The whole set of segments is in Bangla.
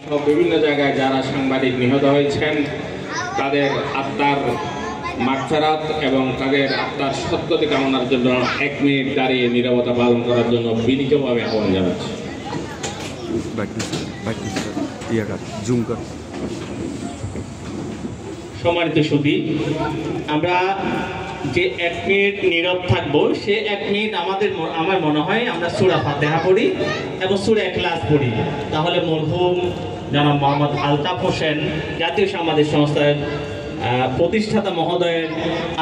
বিভিন্ন জায়গায় যারা সাংবাদিক নিহত হয়েছেন তাদের আত্মার মাগফিরাত এবং তাদের আত্মার সদ্গতি কামনার জন্য 1 মিনিট দাঁড়িয়ে নীরবতা পালন করার জন্য বিনীতভাবে আহ্বান জানাচ্ছি। সম্মানিত সুধী, আমরা যে 1 মিনিট নীরব থাকবো, সে 1 মিনিট আমার মনে হয় আমরা সূরা ফাতিহা পড়ি এবং সূরা ইখলাস পড়ি, তাহলে মরহুম জনাব মোহাম্মদ আলতাফ হোসেন জাতীয় সাংবাদিক সংস্থার প্রতিষ্ঠাতা মহোদয়ের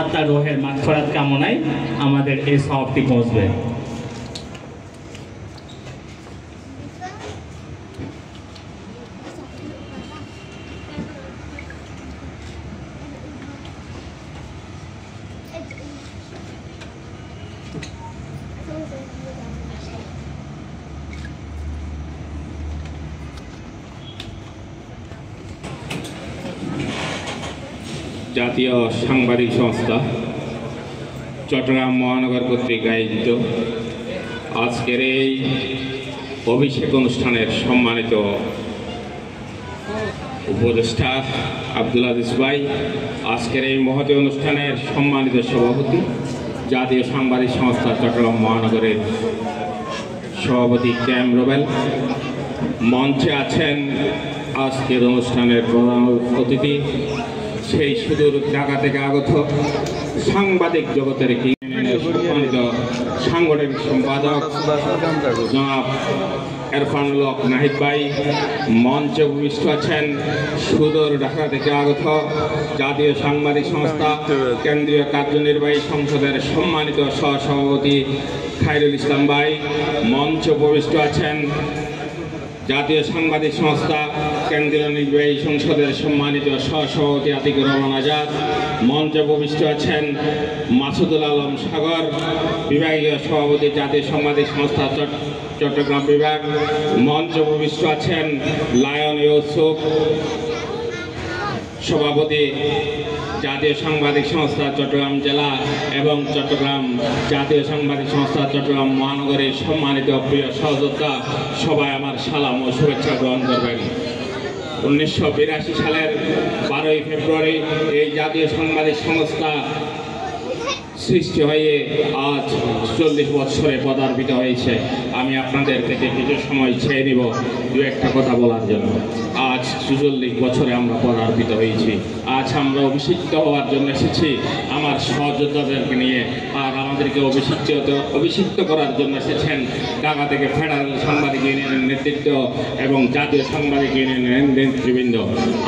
আত্মার রোহের মাগফিরাত কামনায় আমাদের এই সওয়াবটি পৌঁছবে। জাতীয় সাংবাদিক সংস্থা চট্টগ্রাম মহানগর কর্তৃক আয়োজিত আজকের এই অভিষেক অনুষ্ঠানের সম্মানিত উপদেষ্টা আব্দুল আজিজ ভাই, আজকের এই মহতী অনুষ্ঠানের সম্মানিত সভাপতি, জাতীয় সাংবাদিক সংস্থা চট্টগ্রাম মহানগরের সভাপতি ক্যাম রোবেল, মঞ্চে আছেন আজকের অনুষ্ঠানের প্রধান অতিথি সেই সুদূর ঢাকা থেকে আগত সাংবাদিক জগতের সম্মানিত সাংগঠনিক সম্পাদক জনাব এরফানুল হক নাহিদ ভাই, মঞ্চে উপবিষ্ট আছেন সুদূর ঢাকা থেকে আগত জাতীয় সাংবাদিক সংস্থা কেন্দ্রীয় কার্যনির্বাহী সংসদের সম্মানিত সহসভাপতি খায়রুল ইসলাম ভাই, মঞ্চে উপবিষ্ট আছেন জাতীয় সাংবাদিক সংস্থা কেন্দ্রীয় নির্বাহী সংসদের সম্মানিত সহসভাপতি আতিকুর রহমান আজাদ, মঞ্চে উপবিষ্ট আছেন মাসুদুল আলম সাগর, বিভাগীয় সভাপতি জাতীয় সাংবাদিক সংস্থা চট্টগ্রাম বিভাগ, মঞ্চে উপবিষ্ট আছেন লায়ন ইউসুফ, সভাপতি জাতীয় সাংবাদিক সংস্থা চট্টগ্রাম জেলা এবং চট্টগ্রাম জাতীয় সাংবাদিক সংস্থা চট্টগ্রাম মহানগরীর সম্মানিত প্রিয় সহযোদ্ধা, সবাই আমার সালাম ও শুভেচ্ছা গ্রহণ করবেন। 1982 সালের 12ই ফেব্রুয়ারি এই জাতীয় সাংবাদিক সংস্থা সৃষ্টি হয়ে আজ 40 বছরে পদার্পিত হয়েছে। আমি আপনাদের থেকে কিছু সময় চেয়ে নিব 2-1টা কথা বলার জন্য। আজ 44 বছরে আমরা পদার্পিত হয়েছি। আজ আমরা অভিষিক্ত হওয়ার জন্য এসেছি আমার সহযোদ্ধাদেরকে নিয়ে, আর আমাদেরকে অভিষিক্ত করার জন্য এসেছেন ঢাকা থেকে ফেডারেল সাংবাদিক ইউনিয়নের নেতৃত্ব এবং জাতীয় সাংবাদিক ইউনিয়নের নেতৃবৃন্দ।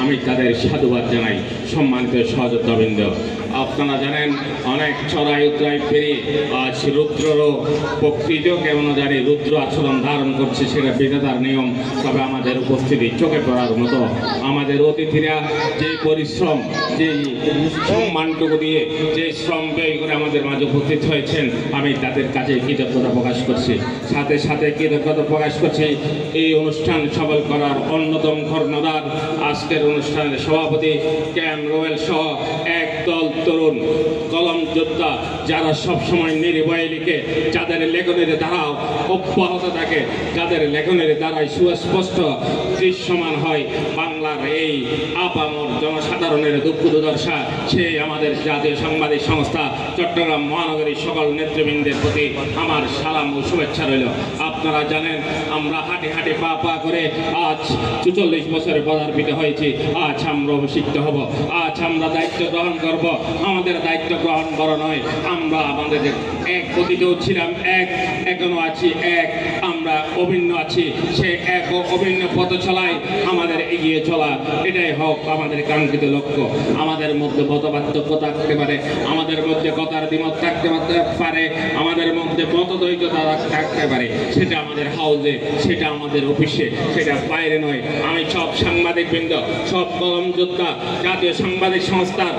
আমি তাদের সাধুবাদ জানাই। সম্মানিত সহযোদ্ধাবৃন্দ, আপনারা জানেন অনেক চড়াই উতরাই পেরিয়ে আজ রুদ্ররও প্রকৃত কেমন জানি রুদ্র আচরণ ধারণ করছে, সেটা বিধাতার নিয়ম। তবে আমাদের উপস্থিতি চোখে পড়ার মতো। আমাদের অতিথিরা যে পরিশ্রম, যে সম্মানটুকু দিয়ে যে শ্রম ব্যয় করে আমাদের মাঝে উপস্থিত হয়েছেন, আমি তাদের কাছে কৃতজ্ঞতা প্রকাশ করছি। সাথে সাথে কৃতজ্ঞতা প্রকাশ করছি এই অনুষ্ঠান সফল করার অন্যতম কর্ণধার আজকের অনুষ্ঠানের সভাপতি ক্যাম রোবেল সহ একদল তরুণ কলম যোদ্ধা, যারা সবসময় নির্ভয়ে লিখে, যাদের লেখনের ধারাও অব্যাহত থাকে, যাদের লেখনের দ্বারাই সুস্পষ্ট দৃশ্যমান হয় বাংলার এই আপামর জনসাধারণের দুঃখ দুর্দশা। সেই আমাদের জাতীয় সাংবাদিক সংস্থা চট্টগ্রাম মহানগরীর সকল নেতৃবৃন্দের প্রতি আমার সালাম ও শুভেচ্ছা রইল। আপনারা জানেন আমরা হাঁটি হাঁটি পা পা করে আজ 44 বছরে পদার্পিত হয়েছি। আজ আমরা অভিষিক্ত হব, আজ আমরা দায়িত্ব গ্রহণ করব। আমাদের দায়িত্ব গ্রহণ বড় নয়, আমরা আমাদের এক গতিতেও ছিলাম এক, এখনো আছি এক, আমরা অভিন্ন আছি। সে এক অভিন্ন পথ চলায় আমাদের এগিয়ে চলা, এটাই হোক আমাদের কাঙ্ক্ষিত লক্ষ্য। আমাদের মধ্যে মতপার্থক্য থাকতে পারে, আমাদের মধ্যে কথার দ্বিমত থাকতে পারে, আমাদের মধ্যে মতদ্বৈততা থাকতে পারে, সেটা আমাদের হাউজে, সেটা আমাদের অফিসে, সেটা বাইরে নয়। আমি সব সাংবাদিকবৃন্দ, সব কলম যোদ্ধা, জাতীয় সাংবাদিক সংস্থার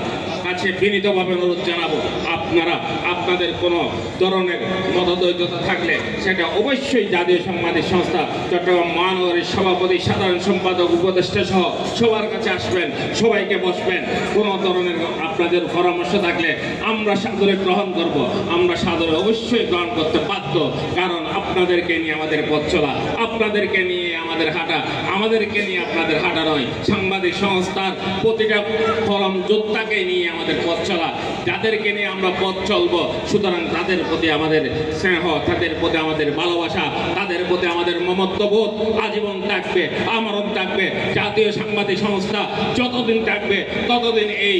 কাছে বিনীতভাবে অনুরোধ জানাবো, আপনারা আপনাদের কোনো ধরনের মতদ্বৈধতা থাকলে সেটা অবশ্যই জাতীয় সাংবাদিক সংস্থা চট্টগ্রাম মহানগরের সভাপতি, সাধারণ সম্পাদক, উপদেষ্টা সহ সবার কাছে আসবেন, সবাইকে বসবেন। কোনো ধরনের আপনাদের পরামর্শ থাকলে আমরা সাদরে গ্রহণ করব, আমরা সাদরে অবশ্যই গ্রহণ করতে বাধ্য। কারণ আপনাদেরকে নিয়ে আমাদের পথ চলা, আপনাদেরকে নিয়ে আমাদের হাঁটা, আমাদেরকে নিয়ে আপনাদের হাঁটা নয়। সাংবাদিক সংস্থার প্রতিটা কলম যোদ্ধাকে নিয়ে আমাদের পথ চলা, যাদেরকে নিয়ে আমরা পথ চলবো, সুতরাং তাদের প্রতি আমাদের স্নেহ, তাদের প্রতি আমাদের ভালোবাসা, তাদের প্রতি আমাদের মমত্ববোধ আজীবন থাকবে, আমারও থাকবে। জাতীয় সাংবাদিক সংস্থা যতদিন থাকবে ততদিন এই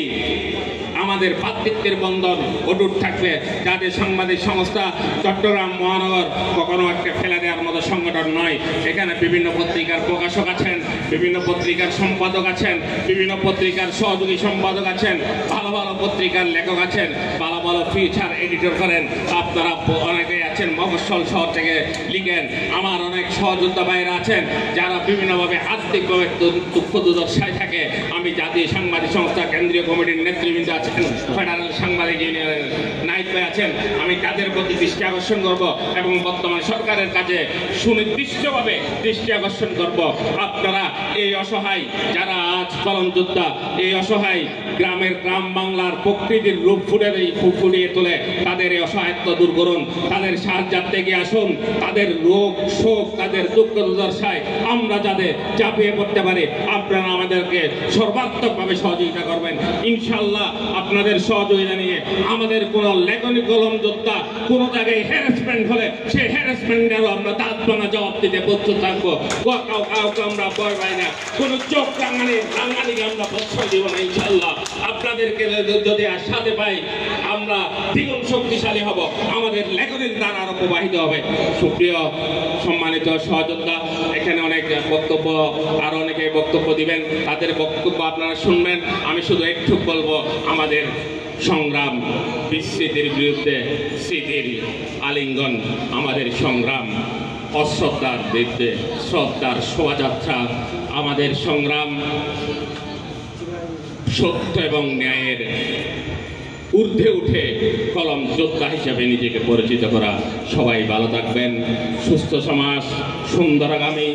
আমাদের ভ্রাতৃত্বের বন্ধন অটুট থাকবে। জাতীয় সাংবাদিক সংস্থা চট্টগ্রাম মহানগর কখনো একটা ফেলে দেওয়ার মতো সংগঠন নয়। এখানে বিভিন্ন পত্রিকার প্রকাশক আছেন, বিভিন্ন পত্রিকার সম্পাদক আছেন, বিভিন্ন পত্রিকার সহযোগী সম্পাদক আছেন, ভালো ভালো পত্রিকার লেখক আছেন, ভালো ভালো ফিচার এডিটর করেন। আপনারা অনেকেই আছেন মফস্বল শহর থেকে লিখেন। আমার অনেক সহযোদ্ধা ভাইরা আছেন যারা বিভিন্নভাবে আর্থিকভাবে দুঃখ দুর্দশায় থাকে। আমি জাতীয় সাংবাদিক সংস্থা কেন্দ্রীয় কমিটির নেতৃবৃন্দ আছেন, ফেডারেল সাংবাদিক ইউনিয়নের নাইট ভাই আছেন, আমি তাদের প্রতি দৃষ্টি আকর্ষণ করব এবং বর্তমান সরকারের কাছে সুনির্দিষ্টভাবে দৃষ্টি আকর্ষণ করব। আপনারা এই অসহায় যারা আজ কলম যোদ্ধা, এই অসহায় গ্রাম বাংলার প্রকৃতির রূপ ফুটিয়ে তোলে, তাদের এই অসহায়ত্ব দূর করুন, তাদের সাহায্যার্থে এগিয়ে আসুন। তাদের রোগ শোক, তাদের দুঃখ দুর্দশায় আমরা যাতে চাপিয়ে পড়তে পারি, আপনারা আমাদেরকে সর্বাত্মকভাবে সহযোগিতা করবেন। ইনশাল্লাহ আপনাদের সহযোগিতা নিয়ে আমাদের কোনো লেখনী কলম যোদ্ধা কোনো জায়গায় হ্যারাসমেন্ট হলে সেই হ্যারাসমেন্টেরও আমরা দাঁতবানা জবাব দিতে প্রস্তুত থাকবো। কাউকে আমরা ভয় পাই না, কোনো চোখ রাঙানিকে আমরা প্রশ্রয় দিব না। ইনশাল্লাহ আপনাদেরকে যদি সাথে পাই আমরা দ্বিগুণ শক্তিশালী হব, আমাদের লেখনের দ্বারা আরো প্রবাহিত হবে। সুপ্রিয় সম্মানিত সহযোদ্ধা, এখানে অনেক বক্তব্য, আরো অনেকে বক্তব্য দিবেন, তাদের বক্তব্য আপনারা শুনবেন। আমি শুধু একটু বলবো, আমাদের সংগ্রাম বিস্মৃতির বিরুদ্ধে স্মৃতির আলিঙ্গন, আমাদের সংগ্রাম অশ্রদ্ধার বিরুদ্ধে শ্রদ্ধার শোভাযাত্রা, আমাদের সংগ্রাম সত্য এবং ন্যায়ের ঊর্ধ্বে উঠে কলম যোদ্ধা হিসেবে নিজেকে পরিচিত করা। সবাই ভালো থাকবেন, সুস্থ সমাজ, সুন্দর আগামী,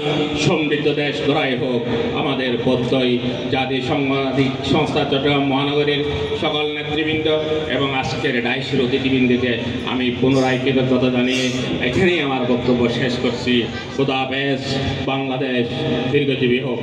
সমৃদ্ধ দেশ গড়াই হোক আমাদের প্রত্যয়। জাতীয় সাংবাদিক সংস্থা চট্টগ্রাম মহানগরীর সকল নেতৃবৃন্দ এবং আজকের ডাইসের অতিথিবৃন্দকে আমি পুনরায় কৃতজ্ঞতা জানিয়ে এখানেই আমার বক্তব্য শেষ করছি। খোদা হাফেজ, বাংলাদেশ দীর্ঘজীবী হোক।